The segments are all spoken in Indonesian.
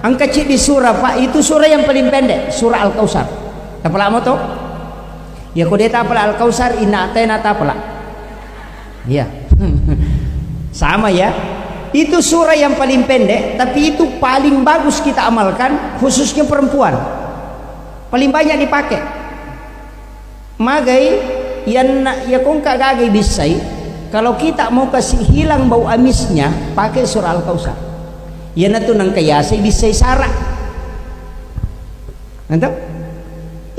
Ang kecil di surah Pak, itu surah yang paling pendek, surah Al-Kautsar. Tapala mo to? Ya ko deta pala Al-Kautsar inna atayna tapala. Ya. Sama ya. Itu surah yang paling pendek, tapi itu paling bagus kita amalkan, khususnya perempuan. Paling banyak dipakai. Magai yan ya kung kagagay bisay, kalau kita mau kasih hilang bau amisnya, pakai surah Al-Kautsar. Yan na to nang kayasay bisay sara. Nanti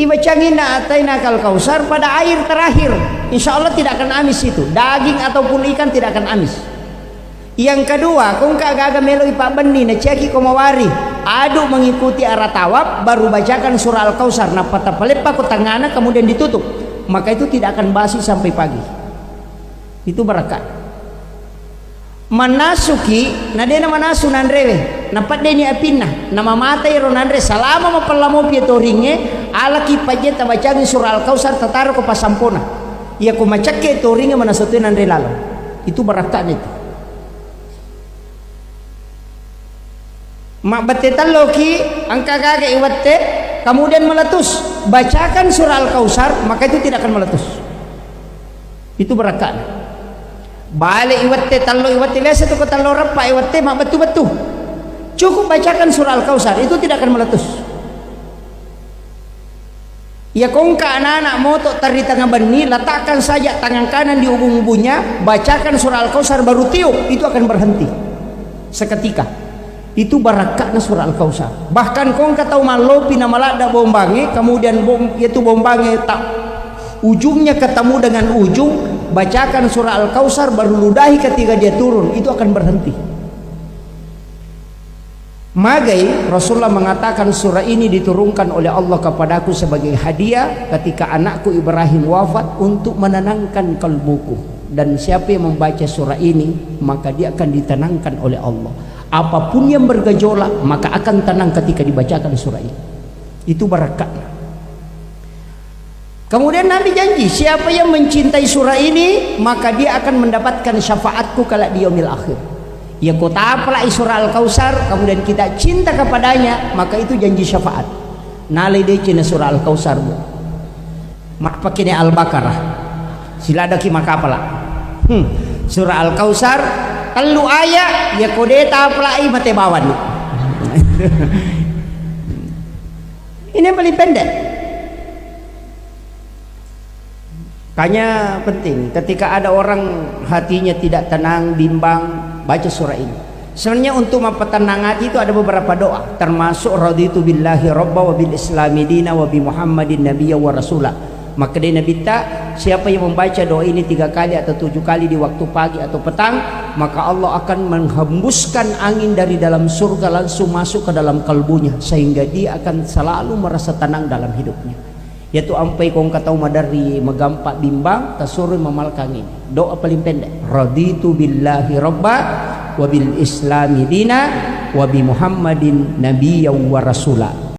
ibacangin na atay na Al-Kautsar pada air terakhir. Insya Allah tidak akan amis itu. Daging ataupun ikan tidak akan amis. Yang kedua, kung kagagamelo ipabandi na ceki kumawari, adu mengikuti arah tawaf, baru bacakan surah Al-Kautsar. Nah patapalip pa ko tangana kemudian ditutup, maka itu tidak akan basi sampai pagi. Itu berkat. Manasuki, na dena manasu nandrewe, napat deni apinna, nama mamatay ro nandre salama mapalamo pieto ringe, alaki pajet tabacangin surah Al-Kautsar tataro ko pasampona. Iya ko macakke to ringe manasutin nandre lalo. Itu berkat itu. Mak batetan loki angka gaga iwatte kemudian meletus, bacakan surah Al-Kautsar, maka itu tidak akan meletus. Itu berkat. Balik iwatte talo iwatte biasa tu ko talo rapa iwatte mak betu-betu. Cukup bacakan surah Al-Kautsar, itu tidak akan meletus. Ya kongka anak-anak moto tari tengah beni, letakkan saja tangan kanan di ubun-ubunnya, bacakan surah Al-Kautsar baru tiup, itu akan berhenti seketika. Itu barakatnya surah Al-Kautsar. Bahkan kongka tahu malopi nama lada bombange, kemudian itu bombange tak ujungnya ketemu dengan ujung, bacakan surah Al-Kautsar baru ludahi ketika dia turun, itu akan berhenti. Magai Rasulullah mengatakan surah ini diturunkan oleh Allah kepadaku sebagai hadiah ketika anakku Ibrahim wafat untuk menenangkan kalbuku, dan siapa yang membaca surah ini maka dia akan ditenangkan oleh Allah. Apapun yang bergejolak maka akan tenang ketika dibacakan surah ini. Itu berkat. Kemudian Nabi janji siapa yang mencintai surah ini maka dia akan mendapatkan syafaatku kala di yaumil akhir. Ya kota apalah surah Al-Kautsar, kemudian kita cinta kepadanya, maka itu janji syafaat. Nalai deh cina surah Al-Kautsar bu. Mak pakainya Al-Baqarah. Sila ada ki maka apalah. Surah Al-Kautsar kalau ayat ya kodeta apalai mate bawan. Ini yang paling pendek. Makanya penting ketika ada orang hatinya tidak tenang, bimbang, baca surah ini. Sebenarnya untuk mempertenang hati itu ada beberapa doa, termasuk raditu billahi rabba wa bil islami dina wa bi muhammadin nabiyya wa rasula. Maka dia Nabi siapa yang membaca doa ini 3 kali atau 7 kali di waktu pagi atau petang, maka Allah akan menghembuskan angin dari dalam surga langsung masuk ke dalam kalbunya, sehingga dia akan selalu merasa tenang dalam hidupnya. Yaitu ampai kong katau madari megampak bimbang tasuri memalkang ini. Doa paling pendek, raditu billahi rabba wa bil islami dina wa bi muhammadin nabiyyan wa rasula.